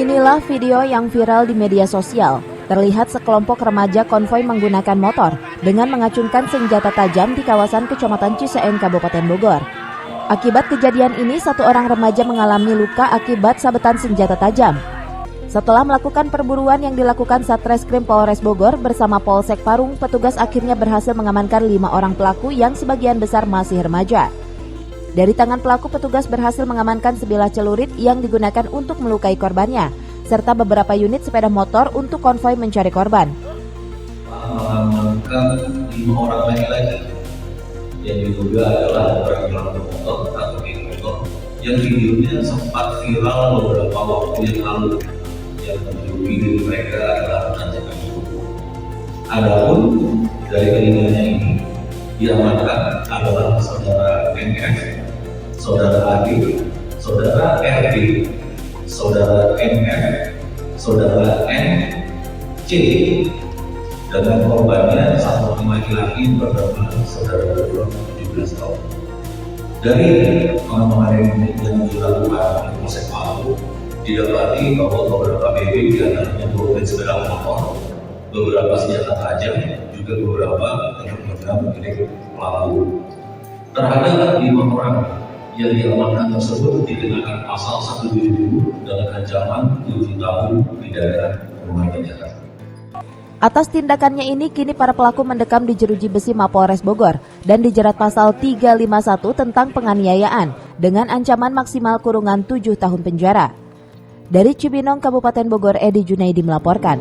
Inilah video yang viral di media sosial. Terlihat sekelompok remaja konvoi menggunakan motor dengan mengacungkan senjata tajam di kawasan Kecamatan Ciseeng, Kabupaten Bogor. Akibat kejadian ini, satu orang remaja mengalami luka akibat sabetan senjata tajam. Setelah melakukan perburuan yang dilakukan Satreskrim Polres Bogor bersama Polsek Parung, petugas akhirnya berhasil mengamankan 5 orang pelaku yang sebagian besar masih remaja. Dari tangan pelaku, petugas berhasil mengamankan sebilah celurit yang digunakan untuk melukai korbannya, serta beberapa unit sepeda motor untuk konvoi mencari korban. Mengamankan 5 orang laki-laki yang diduga adalah orang pelaku motor atau geng motor yang videonya sempat viral beberapa waktu yang lalu. Yang video mereka adalah ancaman hukum. Adapun dari ketiganya ini diamankan adalah saudara NF, saudara AD, saudara RD, saudara NF, saudara NC, dengan korbannya satu orang laki-laki bernama saudara berumur 17 tahun. Dari pengembangan yang dilakukan oleh Polsek Parung, didapati bahwa beberapa BB diantaranya berupa sepeda motor, beberapa senjata tajam, juga beberapa teman-teman milik pelaku. Terhadap 5 orang yang diamankan tersebut dikenakan pasal 170 dengan ancaman 7 tahun pidana rumah penjara. Atas tindakannya ini, kini para pelaku mendekam di jeruji besi Mapolres Bogor dan dijerat pasal 351 tentang penganiayaan dengan ancaman maksimal kurungan 7 tahun penjara. Dari Cibinong, Kabupaten Bogor, Edi Junaidi melaporkan.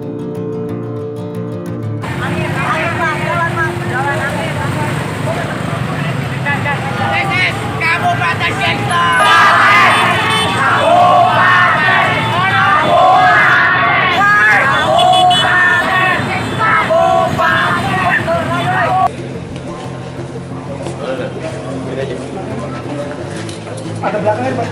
Ada belakangnya Pak.